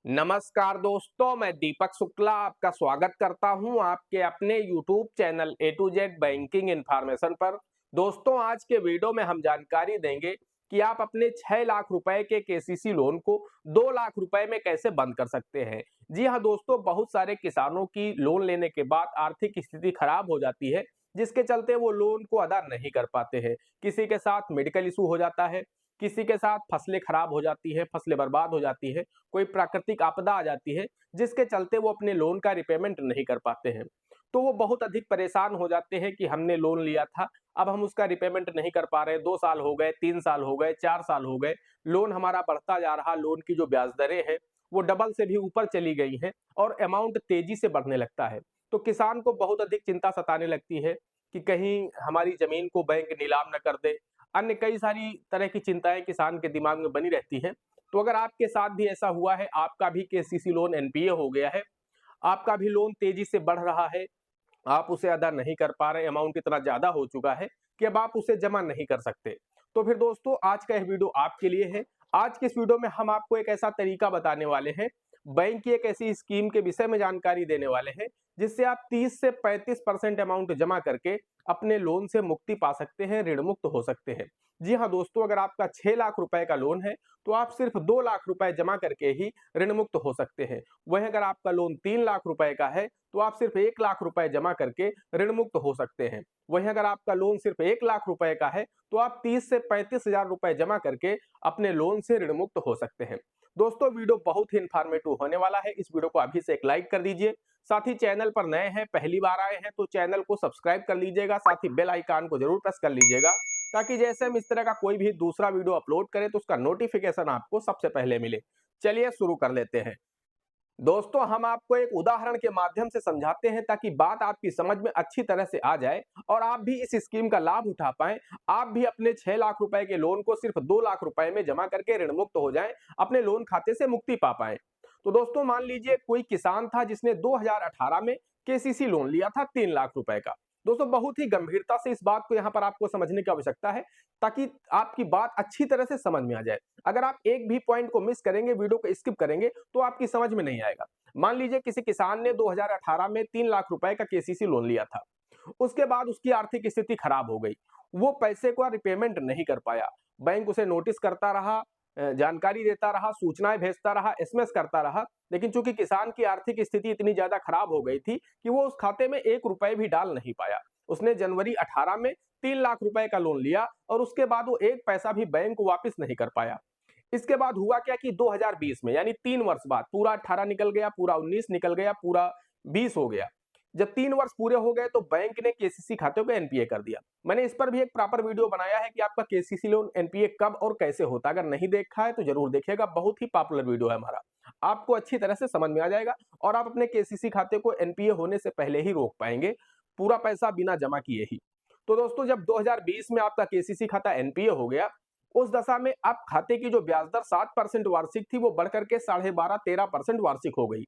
नमस्कार दोस्तों, मैं दीपक शुक्ला आपका स्वागत करता हूं आपके अपने YouTube channel A to Z banking information पर। दोस्तों, आज के वीडियो में हम जानकारी देंगे कि आप अपने 6 लाख रुपए के केसीसी लोन को 2 लाख रुपए में कैसे बंद कर सकते हैं। जी हां दोस्तों, बहुत सारे किसानों की लोन लेने के बाद आर्थिक स्थिति खराब हो जाती है, जिसके चलते वो लोन को अदा नहीं कर पाते हैं। किसी के साथ मेडिकल इशू हो जाता है, किसी के साथ फसलें खराब हो जाती है, फसलें बर्बाद हो जाती है, कोई प्राकृतिक आपदा आ जाती है, जिसके चलते वो अपने लोन का रिपेमेंट नहीं कर पाते हैं। तो वो बहुत अधिक परेशान हो जाते हैं कि हमने लोन लिया था, अब हम उसका रिपेमेंट नहीं कर पा रहे, 2 साल हो गए, 3 साल हो गए, 4 साल हो गए, लोन हमारा बढ़ता जा रहा, लोन की जो ब्याज दरें हैं, वो डबल से भी ऊपर चली गई हैं और अमाउंट तेजी से बढ़ने लगता है। तो किसान को बहुत अधिक चिंता सताने लगती है कि कहीं हमारी ज़मीन को बैंक नीलाम ना कर दे। अन्य कई सारी तरह की चिंताएँ किसान के दिमाग में बनी रहती हैं। तो अगर आपके साथ भी ऐसा हुआ है, आपका भी केसीसी लोन एनपीए हो गया है, आपका भी लोन तेजी से बढ़ रहा है, आप उसे अदा नहीं कर पा रहे, अमाउंट इतना ज़्यादा हो चुका है कि अब आप उसे जमा नहीं कर सकते। तो फिर दोस्तों, आज का यह वीडियो आपके लिए है। आज के इस वीडियो में हम आपको एक ऐसा तरीका बताने वाले हैं, बैंक की एक ऐसी स्कीम के विषय में जानकारी देने वाले हैं, जिससे आप 30 से 35% अमाउंट जमा करके अपने लोन से मुक्ति पा सकते हैं, ऋण मुक्त हो सकते हैं। जी हाँ दोस्तों, अगर आपका 6 लाख रुपए का लोन है, तो आप सिर्फ 2 लाख रुपए जमा करके ही ऋण मुक्त हो सकते हैं। वहीं अगर आपका लोन 3 लाख रुपए का है, तो आप सिर्फ 1 लाख रुपए जमा करके ऋण मुक्त हो सकते हैं। वहीं अगर आपका लोन सिर्फ 1 लाख रुपए का है, तो आप 30 से 35 हज़ार रुपए जमा करके अपने लोन से ऋण मुक्त हो सकते हैं। दोस्तों, वीडियो बहुत ही इन्फॉर्मेटिव होने वाला है। इस वीडियो को अभी से एक लाइक कर दीजिए। साथ ही चैनल पर नए हैं, पहली बार आए हैं तो चैनल को सब्सक्राइब कर लीजिएगा। साथ ही बेल आइकन को जरूर प्रेस कर लीजिएगा, ताकि जैसे हम इस तरह का कोई भी दूसरा वीडियो अपलोड करें तो उसका नोटिफिकेशन आपको सबसे पहले मिले। चलिए शुरू कर लेते हैं। दोस्तों, हम आपको एक उदाहरण के माध्यम से समझाते हैं ताकि बात आपकी समझ में अच्छी तरह से आ जाए और आप भी इस स्कीम का लाभ उठा पाएं। आप भी अपने 6 लाख रुपए के लोन को सिर्फ 2 लाख रुपए में जमा करके ऋण मुक्त हो जाएं, अपने लोन खाते से मुक्ति पा पाएं। तो दोस्तों, मान लीजिए कोई किसान था जिसने 2018 में केसीसी लोन लिया था 3 लाख रुपए का। दोस्तों, बहुत ही गंभीरता से इस बात को यहाँ पर आपको समझने की आवश्यकता है, ताकि आपकी बात अच्छी तरह से समझ में आ जाए। अगर आप एक भी पॉइंट को मिस करेंगे, वीडियो को स्किप करेंगे, तो आपकी समझ में नहीं आएगा। मान लीजिए किसी किसान ने 2018 में 3 लाख रुपए का केसीसी लोन लिया था। उसके बाद उसकी आर्थिक स्थिति खराब हो गई। वो पैसे का रिपेमेंट नहीं कर पाया। बैंक उसे नोटिस करता रहा, जानकारी देता रहा, सूचनाएं भेजता रहा, एसएमएस करता रहा, लेकिन चूंकि किसान की आर्थिक स्थिति इतनी ज्यादा खराब हो गई थी कि वो उस खाते में 1 रुपए भी डाल नहीं पाया। उसने जनवरी 18 में 3 लाख रुपए का लोन लिया और उसके बाद वो 1 पैसा भी बैंक को वापस नहीं कर पाया। इसके बाद हुआ क्या कि 2020 में, यानी 3 वर्ष बाद, पूरा 18 निकल गया, पूरा 19 निकल गया, पूरा 20 हो गया। जब 3 वर्ष पूरे हो गए तो बैंक ने केसीसी खाते को एनपीए कर दिया। मैंने इस पर भी एक प्रॉपर वीडियो बनाया है कि आपका केसीसी लोन एनपीए कब और कैसे होता है। अगर नहीं देखा है तो जरूर देखिएगा, बहुत ही पॉपुलर वीडियो है हमारा। आपको अच्छी तरह से समझ में आ जाएगा और आप अपने केसीसी खाते को एनपीए होने से पहले ही रोक पाएंगे, पूरा पैसा बिना जमा किए ही। तो दोस्तों, जब 2020 में आपका केसीसी खाता एनपीए हो गया, उस दशा में आप खाते की जो ब्याज दर 7% वार्षिक थी, वो बढ़कर के 12.5-13% वार्षिक हो गई।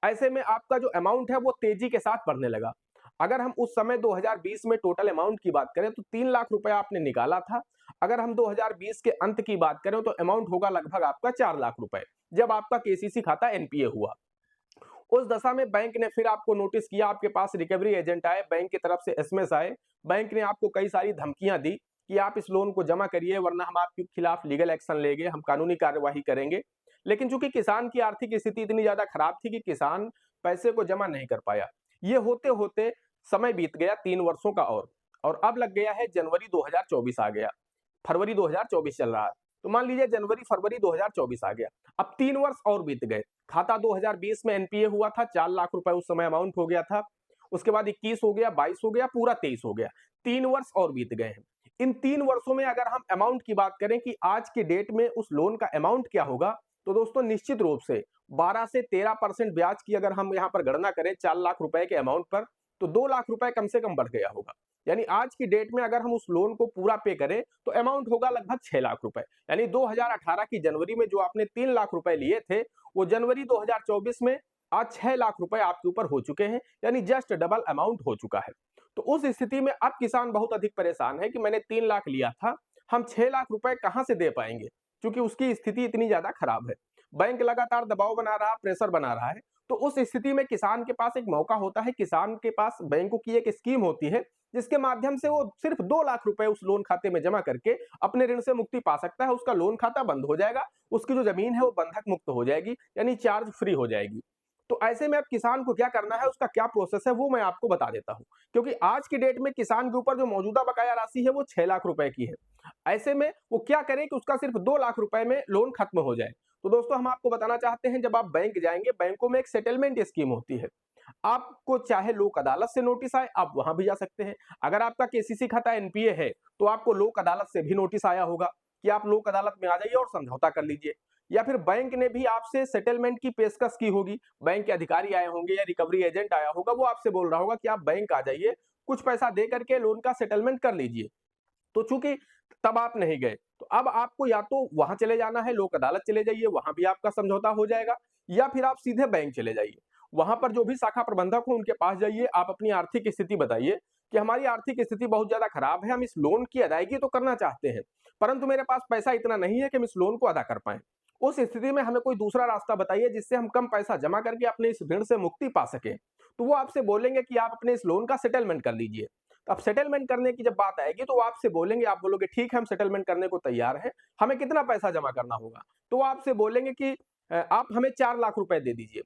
ऐसे में आपका जो अमाउंट है वो तेजी के साथ बढ़ने लगा। अगर हम उस समय 2020 में टोटल अमाउंट की बात करें तो 3 लाख रुपया आपने निकाला था। अगर हम 2020 के अंत की बात करें तो अमाउंट होगा लगभग आपका 4 लाख रुपए, जब आपका केसीसी खाता एनपीए हुआ। उस दशा में बैंक ने फिर आपको नोटिस किया, आपके पास रिकवरी एजेंट आए, बैंक की तरफ से एसएमएस आए, बैंक ने आपको कई सारी धमकियां दी कि आप इस लोन को जमा करिए वरना हम आपके खिलाफ लीगल एक्शन लेंगे, हम कानूनी कार्यवाही करेंगे। लेकिन चूंकि किसान की आर्थिक स्थिति इतनी ज्यादा खराब थी कि किसान पैसे को जमा नहीं कर पाया। ये होते होते समय बीत गया 3 वर्षों का, और अब लग गया है जनवरी 2024 आ गया, फरवरी 2024 चल रहा है। तो मान लीजिए जनवरी फरवरी 2024 आ गया, अब 3 वर्ष और बीत गए। खाता 2020 में एनपीए हुआ था, 4 लाख रुपए उस समय अमाउंट हो गया था। उसके बाद 21 हो गया, 22 हो गया, पूरा 23 हो गया। 3 वर्ष और बीत गए हैं। इन 3 वर्षों में अगर हम अमाउंट की बात करें कि आज की डेट में उस लोन का अमाउंट क्या होगा, तो दोस्तों निश्चित रूप से 12 से 13% ब्याज की अगर हम यहाँ पर गणना करें 4 लाख रुपए के अमाउंट पर, तो 2 लाख रुपए कम से कम बढ़ गया होगा। यानी आज की डेट में अगर हम उस लोन को पूरा पे करें तो अमाउंट होगा लगभग 6 लाख रुपए। यानी 2018 की जनवरी में जो आपने 3 लाख रुपए लिए थे, वो जनवरी 2024 में आज 6 लाख रुपए आपके ऊपर हो चुके हैं, यानी जस्ट डबल अमाउंट हो चुका है। तो उस स्थिति में अब किसान बहुत अधिक परेशान है कि मैंने 3 लाख लिया था, हम 6 लाख रुपए कहां से दे पाएंगे, क्योंकि उसकी स्थिति इतनी ज्यादा खराब है। बैंक लगातार दबाव बना रहा, प्रेशर बना रहा है, तो उस स्थिति में किसान के पास एक मौका होता है, किसान के पास बैंकों की एक स्कीम होती है, जिसके माध्यम से वो सिर्फ 2 लाख रुपए उस लोन खाते में जमा करके अपने ऋण से मुक्ति पा सकता है। उसका लोन खाता बंद हो जाएगा, उसकी जो ज़मीन है वो बंधक मुक्त हो जाएगी, यानी चार्ज फ्री हो जाएगी। तो ऐसे में अब किसान को क्या करना है, उसका क्या प्रोसेस है, वो मैं आपको बता देता हूँ। क्योंकि आज की डेट में किसान के ऊपर जो मौजूदा बकाया राशि है वो 6 लाख रुपए की है। ऐसे में वो क्या करे कि उसका सिर्फ 2 लाख रुपए में लोन खत्म हो जाए। तो दोस्तों हम आपको बताना चाहते हैं, जब आप बैंक जाएँगे, बैंकों में एक सेटलमेंट स्कीम होती है। आपको चाहे लोक अदालत से नोटिस आए, आप वहां भी जा सकते हैं। अगर आपका केसीसी खाता एनपीए है, तो आपको लोक अदालत से भी नोटिस आया होगा कि आप लोक अदालत में आ जाइए और समझौता कर लीजिए। या फिर बैंक ने भी आपसे सेटलमेंट की पेशकश की होगी, बैंक के अधिकारी आए होंगे या रिकवरी एजेंट आया होगा, वो आपसे बोल रहा होगा कि आप बैंक आ जाइए, कुछ पैसा दे करके लोन का सेटलमेंट कर लीजिए। तो चूंकि तब आप नहीं गए, तो अब आपको या तो वहां चले जाना है, लोक अदालत चले जाइए, वहां भी आपका समझौता हो जाएगा, या फिर आप सीधे बैंक चले जाइए। वहां पर जो भी शाखा प्रबंधक हो उनके पास जाइए, आप अपनी आर्थिक स्थिति बताइए कि हमारी आर्थिक स्थिति बहुत ज्यादा खराब है, हम इस लोन की अदायगी तो करना चाहते हैं, परंतु मेरे पास पैसा इतना नहीं है कि हम इस लोन को अदा कर पाए। उस स्थिति में हमें कोई दूसरा रास्ता बताइए जिससे हम कम पैसा जमा करके अपने इस ऋण से मुक्ति पा सके। तो वो आपसे बोलेंगे कि आप अपने इस लोन का सेटलमेंट कर लीजिए। तो अब सेटलमेंट करने की जब बात आएगी, तो वो आपसे बोलेंगे, आप बोलोगे ठीक है हम सेटलमेंट करने को तैयार हैं, हमें कितना पैसा जमा करना होगा? तो वो आपसे बोलेंगे कि आप हमें 4 लाख रुपए दे दीजिए।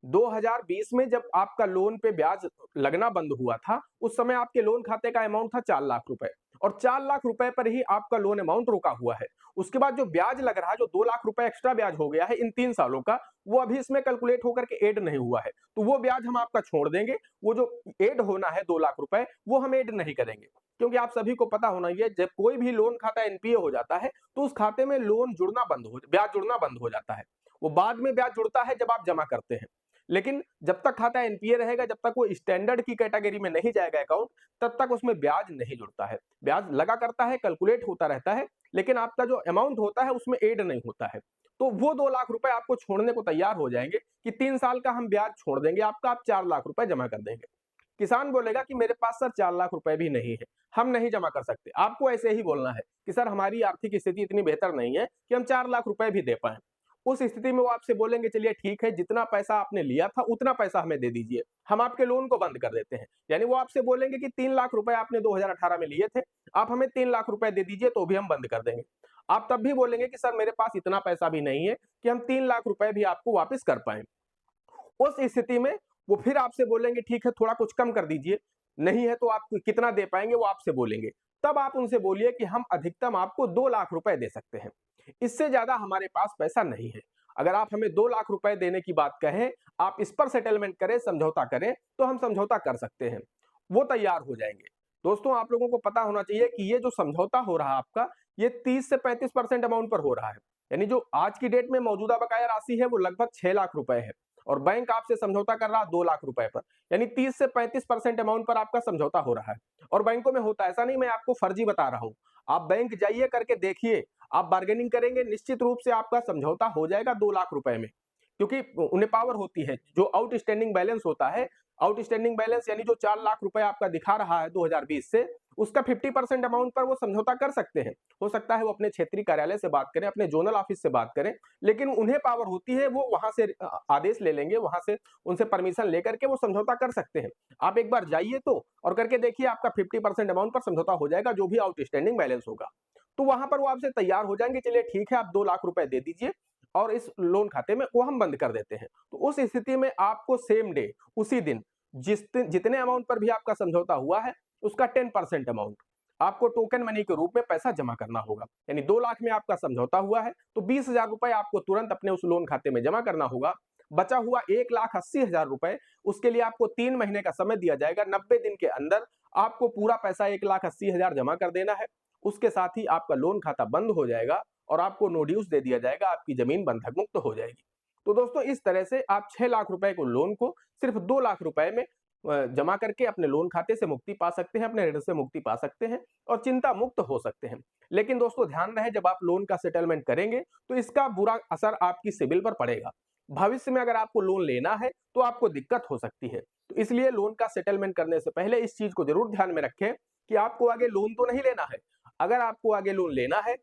2020 में जब आपका लोन पे ब्याज लगना बंद हुआ था, उस समय आपके लोन खाते का अमाउंट था 4 लाख रुपए, और 4 लाख रुपए पर ही आपका लोन अमाउंट रुका हुआ है। उसके बाद जो ब्याज लग रहा है, जो 2 लाख रुपए एक्स्ट्रा ब्याज हो गया है इन 3 सालों का, वो अभी इसमें कैलकुलेट होकर के ऐड नहीं हुआ है। तो वो ब्याज हम आपका छोड़ देंगे, वो जो ऐड होना है 2 लाख रुपए, वो हम ऐड नहीं करेंगे। क्योंकि आप सभी को पता होना ही है, जब कोई भी लोन खाता एनपीए हो जाता है, तो उस खाते में ब्याज जुड़ना बंद हो जाता है। वो बाद में ब्याज जुड़ता है जब आप जमा करते हैं। लेकिन जब तक खाता एनपीए रहेगा, जब तक वो स्टैंडर्ड की कैटेगरी में नहीं जाएगा अकाउंट, तब तक उसमें ब्याज नहीं जुड़ता है। ब्याज लगा करता है, कैलकुलेट होता रहता है, लेकिन आपका जो अमाउंट होता है उसमें ऐड नहीं होता है। तो वो 2 लाख रुपए आपको छोड़ने को तैयार हो जाएंगे कि 3 साल का हम ब्याज छोड़ देंगे आपका, आप 4 लाख रुपए जमा कर देंगे। किसान बोलेगा कि मेरे पास सर 4 लाख रुपए भी नहीं है, हम नहीं जमा कर सकते। आपको ऐसे ही बोलना है कि सर हमारी आर्थिक स्थिति इतनी बेहतर नहीं है कि हम 4 लाख रुपए भी दे पाएँ। उस स्थिति में वो आपसे बोलेंगे चलिए ठीक है, जितना पैसा आपने लिया था उतना पैसा हमें दे दीजिए, हम आपके लोन को बंद कर देते हैं। यानी वो आपसे बोलेंगे कि 3 लाख रुपए आपने 2018 में लिए थे, आप हमें 3 लाख रुपए दे दीजिए तो भी हम बंद कर देंगे। आप तब भी बोलेंगे कि सर मेरे पास इतना पैसा भी नहीं है कि हम 3 लाख रुपए भी आपको वापस कर पाएँ। उस स्थिति में वो फिर आपसे बोलेंगे ठीक है थोड़ा कुछ कम कर दीजिए, नहीं है तो आप कितना दे पाएंगे वो आपसे बोलेंगे। तब आप उनसे बोलिए कि हम अधिकतम आपको 2 लाख रुपए दे सकते हैं, इससे ज्यादा हमारे पास पैसा नहीं है। अगर आप हमें 2 लाख रुपए देने की बात कहें, आप इस पर सेटलमेंट करें, समझौता करें, तो हम समझौता कर सकते हैं। वो तैयार हो जाएंगे। दोस्तों आप लोगों को पता होना चाहिए कि ये जो समझौता हो रहा है आपका, ये 30 से 35% अमाउंट पर हो रहा है। यानी जो आज की डेट में मौजूदा बकाया राशि है वो लगभग 6 लाख रुपए है, और बैंक आपसे समझौता कर रहा 2 लाख रुपए पर, यानी 30 से 35% अमाउंट पर आपका समझौता हो रहा है। और बैंकों में होता है, ऐसा नहीं मैं आपको फर्जी बता रहा हूँ। आप बैंक जाइए, करके देखिए, आप बार्गेनिंग करेंगे, निश्चित रूप से आपका समझौता हो जाएगा 2 लाख रुपए में। क्योंकि उन्हें पावर होती है, जो आउटस्टैंडिंग बैलेंस होता है, आउटस्टैंडिंग बैलेंस यानी जो 4 लाख रुपए आपका दिखा रहा है 2020 से, उसका 50% अमाउंट पर वो समझौता कर सकते हैं। हो सकता है वो अपने क्षेत्रीय कार्यालय से बात करें, अपने जोनल ऑफिस से बात करें, लेकिन उन्हें पावर होती है, वो वहां से आदेश ले लेंगे, वहां से उनसे परमिशन लेकर के वो समझौता कर सकते हैं। आप एक बार जाइए तो और करके देखिए, आपका 50% अमाउंट पर समझौता हो जाएगा, जो भी आउटस्टैंडिंग बैलेंस होगा। तो वहां पर वो आपसे तैयार हो जाएंगे, चलिए ठीक है आप 2 लाख रुपए दे दीजिए और इस लोन खाते में वो हम बंद कर देते हैं। तो उस स्थिति में आपको सेम डे, उसी दिन, जितने अमाउंट पर भी आपका समझौता हुआ है, उसका 10% अमाउंट आपको टोकन मनी के रूप में पैसा जमा करना होगा। यानी 2 लाख में आपका समझौता हुआ है, तो 20,000 रुपए आपको तुरंत अपने उस लोन खाते में जमा करना होगा। बचा हुआ 1,80,000 रुपए, उसके लिए आपको 3 महीने का समय दिया जाएगा। 90 दिन के अंदर आपको पूरा पैसा 1,80,000 जमा कर देना है। उसके साथ ही आपका लोन खाता बंद हो जाएगा और आपको नो ड्यूज दे दिया जाएगा, आपकी जमीन बंधक मुक्त हो जाएगी। तो दोस्तों इस तरह से आप 6 लाख रुपए को लोन को सिर्फ 2 लाख रुपए में जमा करके अपने लोन खाते से मुक्ति पा सकते हैं, अपने ऋण से मुक्ति पा सकते हैं और चिंता मुक्त हो सकते हैं। लेकिन दोस्तों ध्यान रहे, जब आप लोन का सेटलमेंट करेंगे तो इसका बुरा असर आपकी सिबिल पर पड़ेगा। भविष्य में अगर आपको लोन लेना है तो आपको दिक्कत हो सकती है। तो इसलिए लोन का सेटलमेंट करने से पहले इस चीज को जरूर ध्यान में रखें कि आपको आगे लोन तो नहीं लेना है। अगर आपको आगे लोन लेना है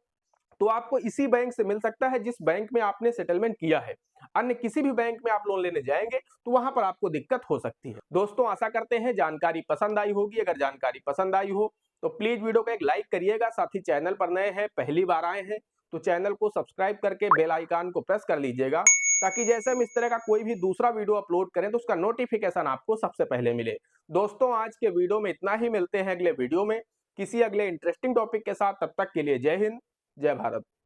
तो आपको इसी बैंक से मिल सकता है जिस बैंक में आपने सेटलमेंट किया है। अन्य किसी भी बैंक में आप लोन लेने जाएंगे तो वहां पर आपको दिक्कत हो सकती है। दोस्तों आशा करते हैं जानकारी पसंद आई होगी। अगर जानकारी पसंद आई हो तो प्लीज वीडियो को एक लाइक करिएगा। साथ ही चैनल पर नए हैं, पहली बार आए हैं तो चैनल को सब्सक्राइब करके बेल आइकन को प्रेस कर लीजिएगा, ताकि जैसे हम इस तरह का कोई भी दूसरा वीडियो अपलोड करें तो उसका नोटिफिकेशन आपको सबसे पहले मिले। दोस्तों आज के वीडियो में इतना ही, मिलते हैं अगले वीडियो में किसी अगले इंटरेस्टिंग टॉपिक के साथ। तब तक के लिए जय हिंद, जय भारत।